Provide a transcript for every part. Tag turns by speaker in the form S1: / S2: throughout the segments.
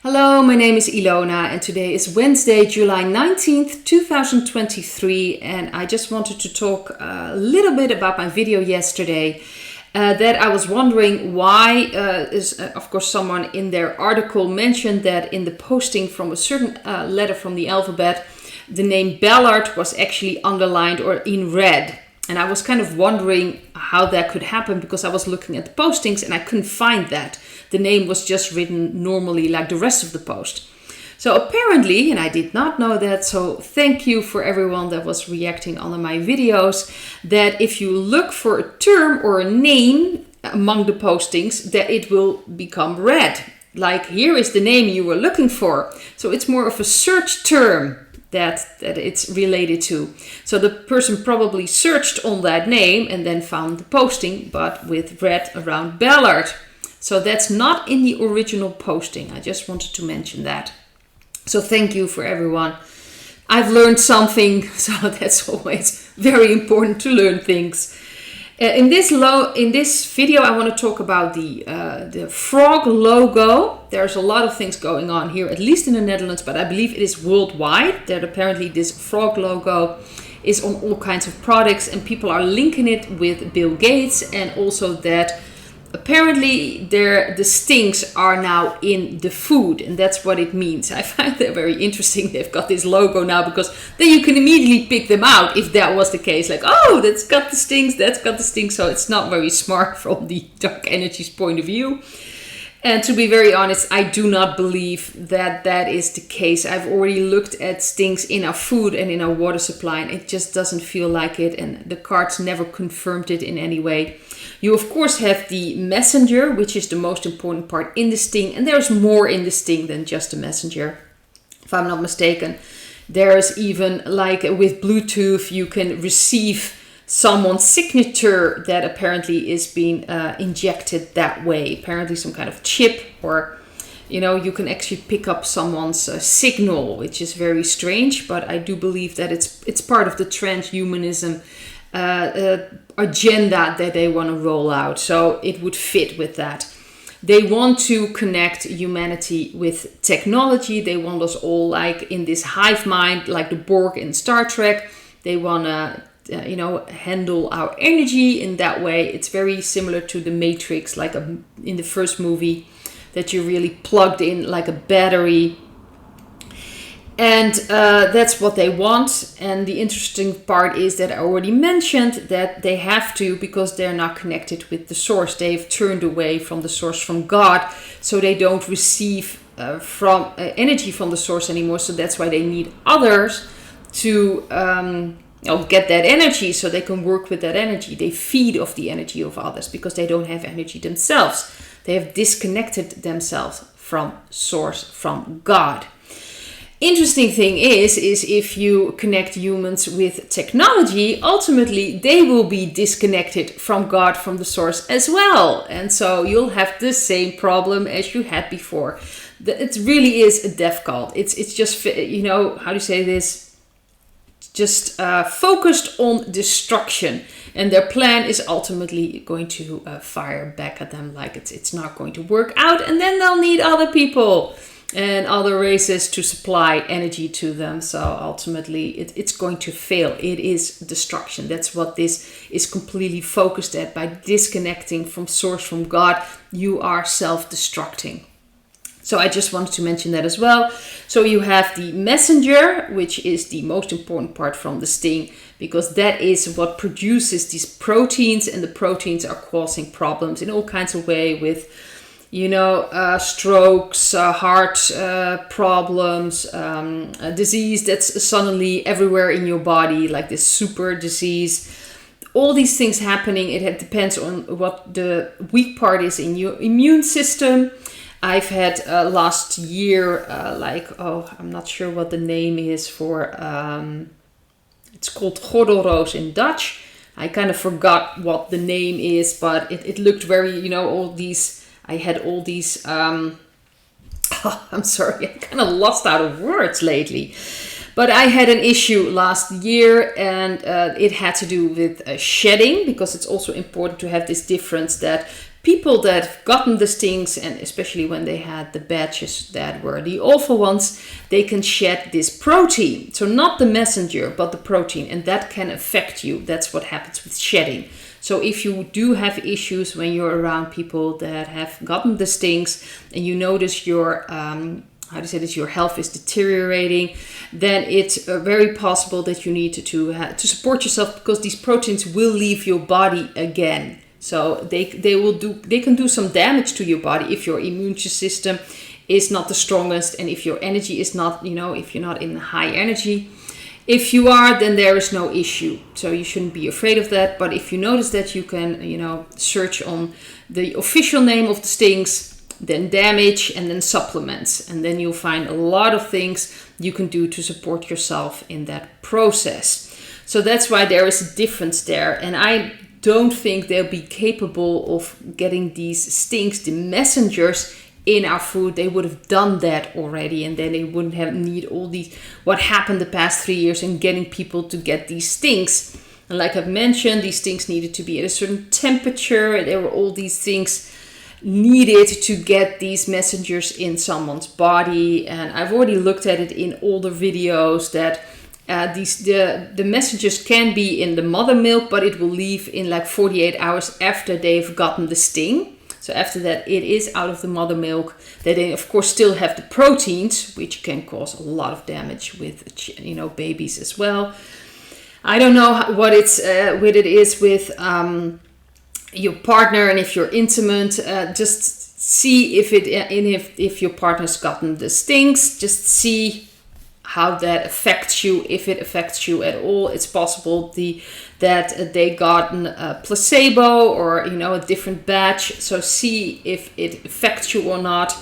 S1: Hello, my name is Ilona and today is Wednesday, July 19th, 2023, and I just wanted to talk a little bit about my video yesterday that I was wondering why of course someone in their article mentioned that in the posting from a certain letter from the alphabet, the name Ballard was actually underlined or in red. And I was kind of wondering how that could happen because I was looking at the postings and I couldn't find that. The name was just written normally like the rest of the post. So apparently, and I did not know that, so thank you for everyone that was reacting on my videos, that if you look for a term or a name among the postings, that it will become red. Like here is the name you were looking for. So it's more of a search term that it's related to. So the person probably searched on that name and then found the posting, but with red around Ballard. So that's not in the original posting. I just wanted to mention that. So thank you for everyone. I've learned something, so that's always very important to learn things. In this video, I want to talk about the frog logo. There's a lot of things going on here, at least in the Netherlands, but I believe it is worldwide. That apparently this frog logo is on all kinds of products, and people are linking it with Bill Gates, and also that apparently the stings are now in the food, and that's what it means. I find that very interesting. They've got this logo now because then you can immediately pick them out if that was the case. Like, oh, that's got the stings, that's got the stings. So it's not very smart from the dark energies point of view. And to be very honest, I do not believe that that is the case. I've already looked at stings in our food and in our water supply, and it just doesn't feel like it. And the cards never confirmed it in any way. You, of course, have the messenger, which is the most important part in the sting. And there's more in the sting than just the messenger, if I'm not mistaken. There's even, like with Bluetooth, you can receive someone's signature that apparently is being injected that way. Apparently some kind of chip, or, you know, you can actually pick up someone's signal, which is very strange. But I do believe that it's part of the transhumanism agenda that they want to roll out. So it would fit with that. They want to connect humanity with technology. They want us all like in this hive mind, like the Borg in Star Trek. They want to handle our energy in that way. It's very similar to the Matrix, like in the first movie, that you really plugged in like a battery. And that's what they want. And the interesting part is that I already mentioned that they have to, because they're not connected with the source. They've turned away from the source, from God. So they don't receive from energy from the source anymore. So that's why they need others to get that energy, so they can work with that energy. They feed off the energy of others because they don't have energy themselves. They have disconnected themselves from source, from God. Interesting thing is if you connect humans with technology, ultimately they will be disconnected from God, from the source as well. And so you'll have the same problem as you had before. It really is a death cult. It's just, how do you say this? Just focused on destruction. And their plan is ultimately going to fire back at them like it's not going to work out. And then they'll need other people and other races to supply energy to them. So ultimately it's going to fail. It is destruction. That's what this is completely focused at. By disconnecting from source, from God, you are self-destructing. So I just wanted to mention that as well. So you have the messenger, which is the most important part from the sting, because that is what produces these proteins, and the proteins are causing problems in all kinds of ways with strokes, heart problems, a disease that's suddenly everywhere in your body, like this super disease. All these things happening, it depends on what the weak part is in your immune system. I've had last year, I'm not sure what the name is for, it's called gordelroos in Dutch. I kind of forgot what the name is, but it looked very, I had all these, I'm sorry, I'm kind of lost out of words lately. But I had an issue last year, and it had to do with shedding, because it's also important to have this difference that people that have gotten the stings, and especially when they had the batches that were the awful ones, they can shed this protein. So not the messenger, but the protein, and that can affect you. That's what happens with shedding. So if you do have issues when you're around people that have gotten the stings, and you notice your your health is deteriorating, then it's very possible that you need to support yourself, because these proteins will leave your body again. So they can do some damage to your body if your immune system is not the strongest, and if your energy is not, if you're not in high energy. If you are, then there is no issue. So you shouldn't be afraid of that. But if you notice that, you can, search on the official name of the stings, then damage, and then supplements. And then you'll find a lot of things you can do to support yourself in that process. So that's why there is a difference there. And I don't think they'll be capable of getting these stings, the messengers, in our food. They would have done that already, and then they wouldn't have need all these, what happened the past 3 years in getting people to get these stings. And like I've mentioned, these stings needed to be at a certain temperature, and there were all these things needed to get these messengers in someone's body. And I've already looked at it in older videos that the messages can be in the mother milk, but it will leave in like 48 hours after they've gotten the sting. So after that, it is out of the mother milk. They of course still have the proteins, which can cause a lot of damage with babies as well. I don't know what it is with your partner, and if you're intimate, just see if your partner's gotten the stings. Just see how that affects you, if it affects you at all. It's possible that they gotten a placebo or a different batch. So see if it affects you or not.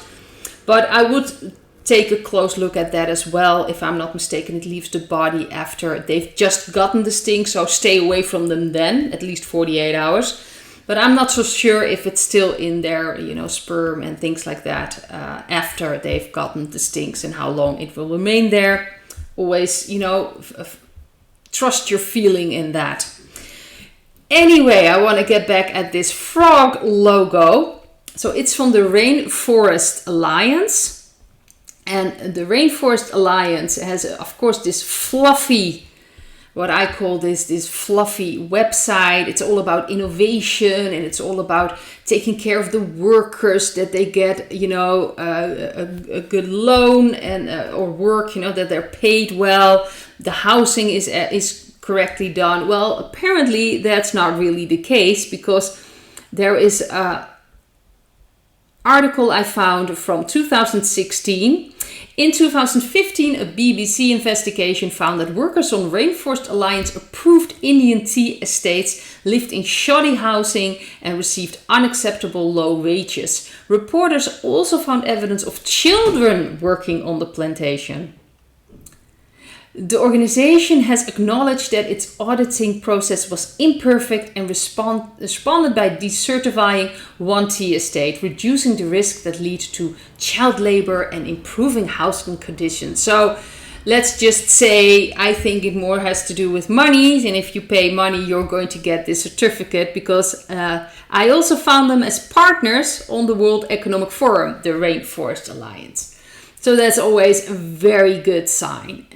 S1: But I would take a close look at that as well. If I'm not mistaken, it leaves the body after they've just gotten the sting. So stay away from them then, at least 48 hours. But I'm not so sure if it's still in their, sperm and things like that after they've gotten the stings, and how long it will remain there. Always, trust your feeling in that. Anyway, I want to get back at this frog logo. So it's from the Rainforest Alliance. And the Rainforest Alliance has, of course, this fluffy, what I call this fluffy website. It's all about innovation, and it's all about taking care of the workers, that they get, a good loan and or work, that they're paid well. The housing is correctly done. Well, apparently that's not really the case, because there is a article I found from 2016. In 2015, a BBC investigation found that workers on Rainforest Alliance approved Indian tea estates lived in shoddy housing and received unacceptable low wages. Reporters also found evidence of children working on the plantation. The organization has acknowledged that its auditing process was imperfect and responded by decertifying one tea estate, reducing the risk that lead to child labor and improving housing conditions. So let's just say, I think it more has to do with money, and if you pay money, you're going to get this certificate, because I also found them as partners on the World Economic Forum, the Rainforest Alliance. So that's always a very good sign.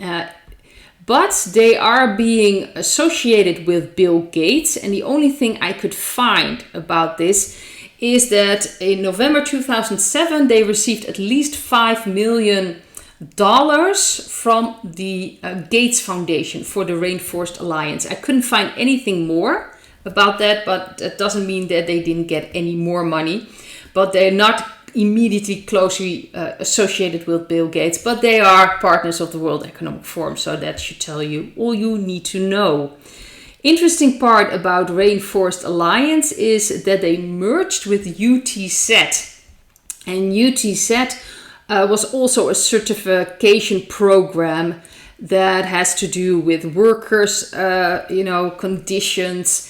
S1: But they are being associated with Bill Gates. And the only thing I could find about this is that in November 2007, they received at least $5 million from the Gates Foundation for the Rainforest Alliance. I couldn't find anything more about that, but that doesn't mean that they didn't get any more money. But they're not immediately closely associated with Bill Gates, but they are partners of the World Economic Forum, so that should tell you all you need to know. Interesting part about Rainforest Alliance is that they merged with UTZ, and UTZ was also a certification program that has to do with workers, conditions.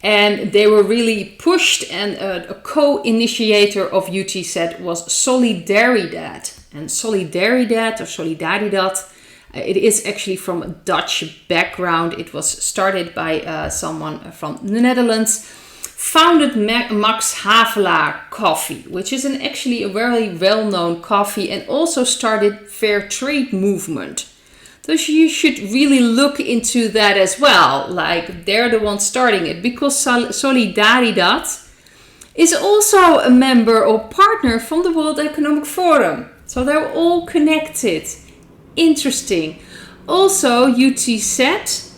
S1: And they were really pushed, and a co-initiator of UTZ was Solidaridad. And Solidaridad, It is actually from a Dutch background. It was started by someone from the Netherlands. Founded Max Havelaar Coffee, which is actually a very well-known coffee, and also started fair trade movement. So you should really look into that as well. Like, they're the ones starting it, because Solidaridad is also a member or partner from the World Economic Forum. So they're all connected. Interesting. Also, UTZ,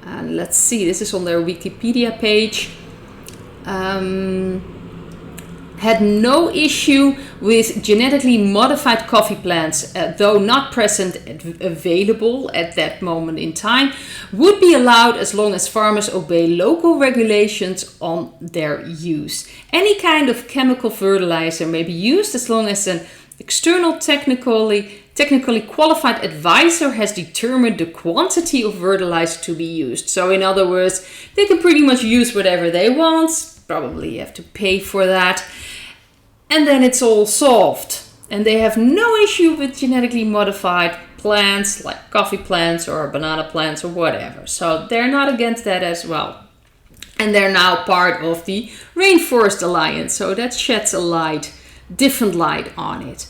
S1: and let's see, this is on their Wikipedia page, had no issue with genetically modified coffee plants, though not present and available at that moment in time, would be allowed as long as farmers obey local regulations on their use. Any kind of chemical fertilizer may be used as long as an external technically qualified advisor has determined the quantity of fertilizer to be used. So in other words, they can pretty much use whatever they want. Probably have to pay for that. And then it's all solved. And they have no issue with genetically modified plants, like coffee plants or banana plants or whatever. So they're not against that as well. And they're now part of the Rainforest Alliance. So that sheds a different light on it.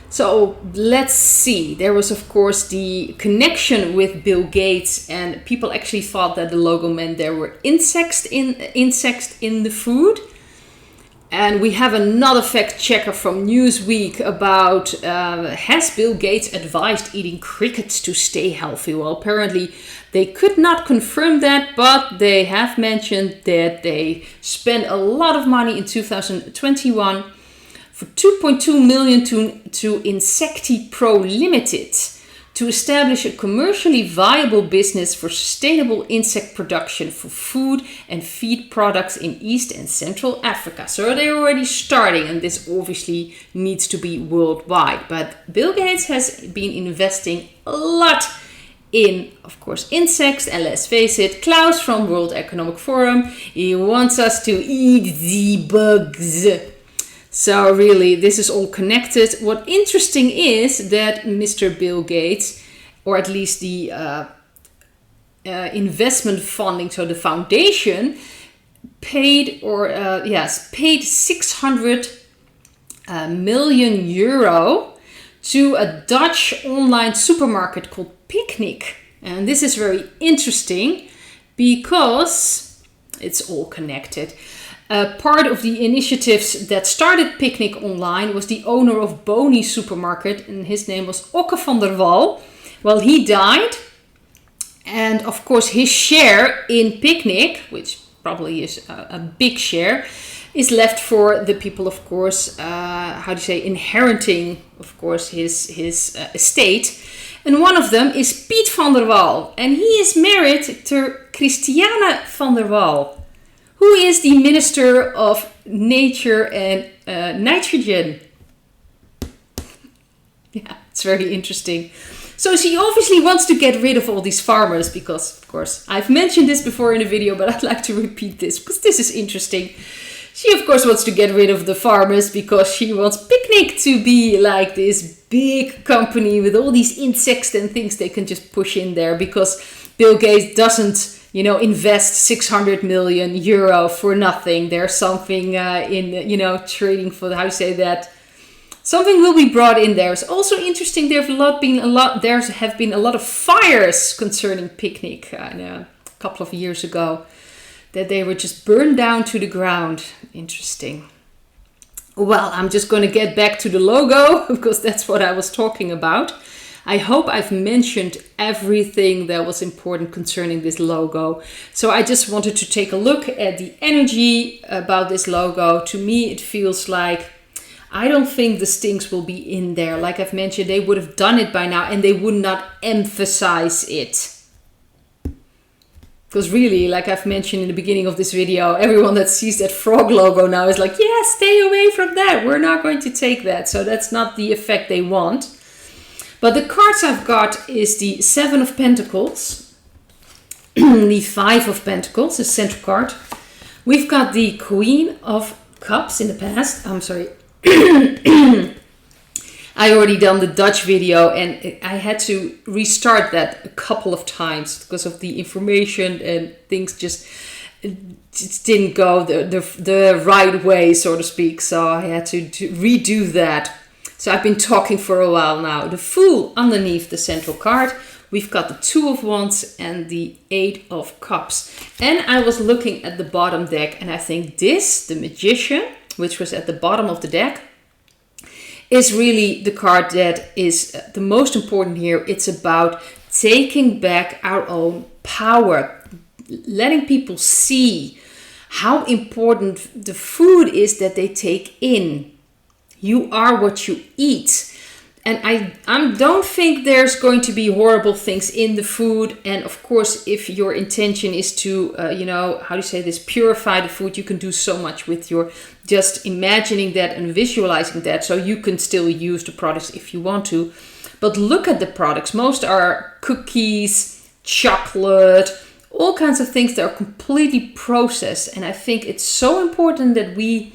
S1: So let's see. There was, of course, the connection with Bill Gates, and people actually thought that the logo meant there were insects in the food. And we have another fact checker from Newsweek about has Bill Gates advised eating crickets to stay healthy? Well, apparently they could not confirm that, but they have mentioned that they spent a lot of money in 2021 for 2.2 million to InsectiPro Limited to establish a commercially viable business for sustainable insect production for food and feed products in East and Central Africa. So they're already starting, and this obviously needs to be worldwide. But Bill Gates has been investing a lot in, of course, insects, and let's face it, Klaus from World Economic Forum, he wants us to eat the bugs. So really, this is all connected. What interesting is that Mr. Bill Gates, or at least the investment funding, so the foundation, paid 600 million euro to a Dutch online supermarket called Picnic. And this is very interesting because it's all connected. Part of the initiatives that started Picnic online was the owner of Boni Supermarket, and his name was Okke van der Wal. Well, he died, and of course his share in Picnic, which probably is a big share, is left for the people, of course, inheriting, of course, his estate. And one of them is Piet van der Wal, and he is married to Christiane van der Wal, who is the Minister of Nature and Nitrogen. Yeah, it's very interesting. So she obviously wants to get rid of all these farmers because, of course, I've mentioned this before in a video, but I'd like to repeat this because this is interesting. She, of course, wants to get rid of the farmers because she wants Picnic to be like this big company with all these insects and things they can just push in there, because Bill Gates doesn't invest 600 million euro for nothing. There's something trading for, something will be brought in there. It's also interesting, there have been a lot of fires concerning Picnic a couple of years ago, that they were just burned down to the ground. Interesting. Well, I'm just going to get back to the logo because that's what I was talking about. I hope I've mentioned everything that was important concerning this logo. So I just wanted to take a look at the energy about this logo. To me, it feels like, I don't think the stinks will be in there. Like I've mentioned, they would have done it by now and they would not emphasize it. Because really, like I've mentioned in the beginning of this video, everyone that sees that frog logo now is like, yeah, stay away from that. We're not going to take that. So that's not the effect they want. But the cards I've got is the Seven of Pentacles, the Five of Pentacles, the central card. We've got the Queen of Cups in the past. I'm sorry. I already done the Dutch video, and I had to restart that a couple of times because of the information, and things just didn't go the right way, so to speak. So I had to redo that. So I've been talking for a while now. The Fool underneath the central card. We've got the Two of Wands and the Eight of Cups. And I was looking at the bottom deck, and I think this, the Magician, which was at the bottom of the deck, is really the card that is the most important here. It's about taking back our own power, letting people see how important the food is that they take in. You are what you eat. And I don't think there's going to be horrible things in the food. And of course, if your intention is to, how do you say this, purify the food, you can do so much with your just imagining that and visualizing that. So you can still use the products if you want to. But look at the products. Most are cookies, chocolate, all kinds of things that are completely processed. And I think it's so important that we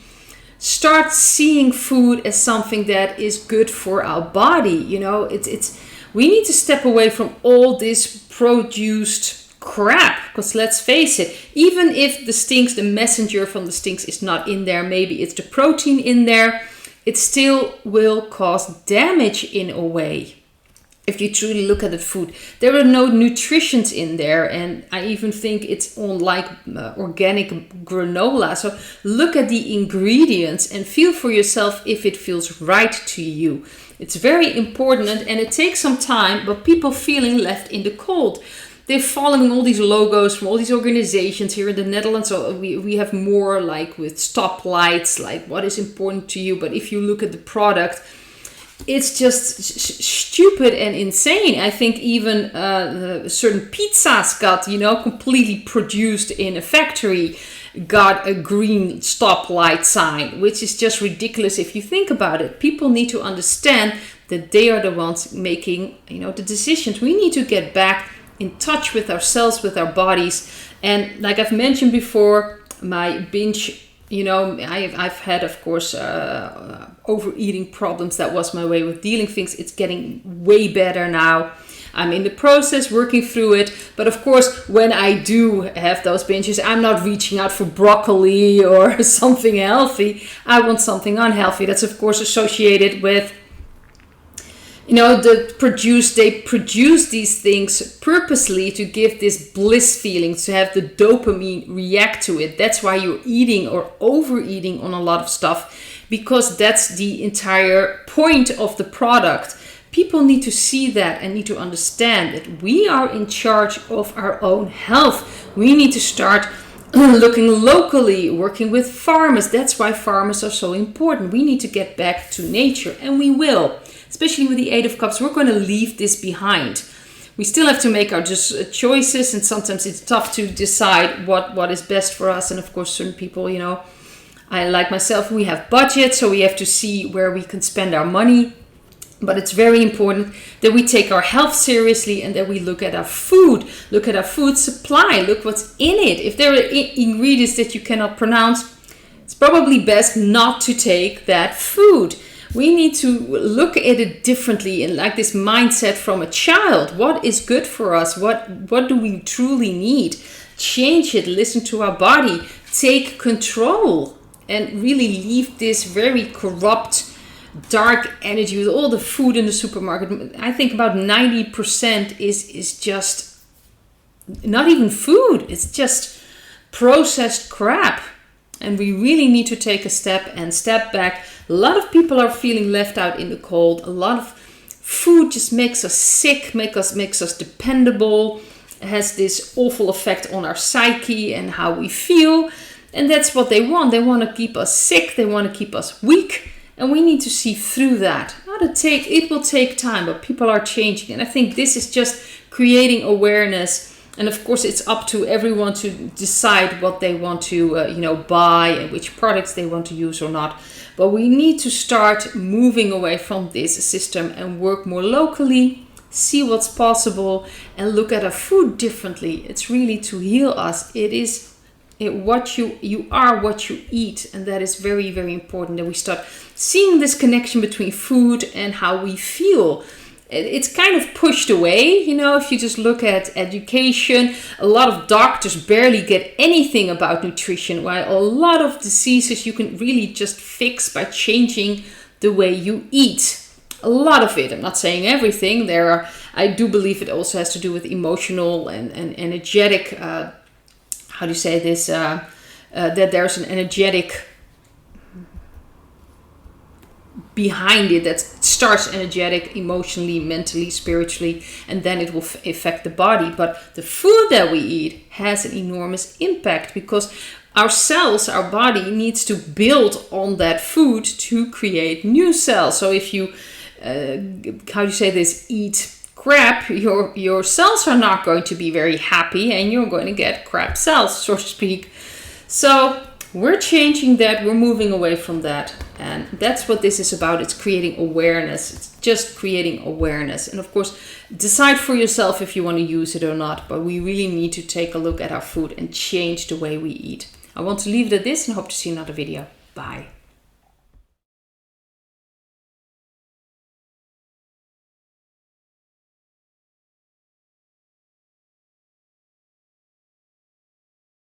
S1: start seeing food as something that is good for our body. We need to step away from all this produced crap, because let's face it, even if the messenger from the stinks is not in there, maybe it's the protein in there, it still will cause damage in a way. If you truly look at the food, there are no nutritions in there, and I even think it's on like organic granola. So look at the ingredients and feel for yourself if it feels right to you. It's very important, and it takes some time, but people feeling left in the cold. They're following all these logos from all these organizations here in the Netherlands. So we have more like with stoplights, like what is important to you. But if you look at the product, it's just stupid and insane. I think even certain pizzas got, completely produced in a factory, got a green stoplight sign, which is just ridiculous if you think about it. People need to understand that they are the ones making, the decisions. We need to get back in touch with ourselves, with our bodies. And like I've mentioned before, my binge, I've had, of course, overeating problems. That was my way with dealing things. It's getting way better now. I'm in the process, working through it. But of course, when I do have those binges, I'm not reaching out for broccoli or something healthy. I want something unhealthy. That's, of course, associated with, they produce these things purposely to give this bliss feeling, to have the dopamine react to it. That's why you're eating or overeating on a lot of stuff, because that's the entire point of the product. People need to see that and need to understand that we are in charge of our own health. We need to start looking locally, working with farmers. That's why farmers are so important. We need to get back to nature, and we will. Especially with the Eight of Cups, we're going to leave this behind. We still have to make our choices, and sometimes it's tough to decide what is best for us. And of course, certain people, I like myself, we have budgets, so we have to see where we can spend our money. But it's very important that we take our health seriously and that we look at our food supply, look what's in it. If there are ingredients that you cannot pronounce, it's probably best not to take that food. We need to look at it differently, and like this mindset from a child. What is good for us? What do we truly need? Change it, listen to our body, take control, and really leave this very corrupt, dark energy with all the food in the supermarket. I think about 90% is just not even food. It's just processed crap. And we really need to take a step back. A lot of people are feeling left out in the cold. A lot of food just makes us sick, makes us dependable. It has this awful effect on our psyche and how we feel. And that's what they want. They want to keep us sick. They want to keep us weak. And we need to see through that. It will take time, but people are changing. And I think this is just creating awareness. And of course, it's up to everyone to decide what they want to, buy and which products they want to use or not. But we need to start moving away from this system and work more locally, see what's possible, and look at our food differently. It's really to heal us. It is what you are, what you eat, and that is very, very important, that we start seeing this connection between food and how we feel. It's kind of pushed away, you know, if you just look at education. A lot of doctors barely get anything about nutrition, while a lot of diseases you can really just fix by changing the way you eat. A lot of it, I'm not saying everything. I do believe it also has to do with emotional and energetic, how do you say this, that there's an energetic behind it that starts energetic emotionally, mentally, spiritually, and then it will affect the body. But the food that we eat has an enormous impact, because our cells, our body needs to build on that food to create new cells. So if you, how do you say this, eat crap, your cells are not going to be very happy, and you're going to get crap cells, so to speak. So we're changing that, we're moving away from that, and that's what this is about. It's creating awareness. It's just creating awareness. And of course, decide for yourself if you want to use it or not, but we really need to take a look at our food and change the way we eat. I want to leave it at this and hope to see another video. Bye.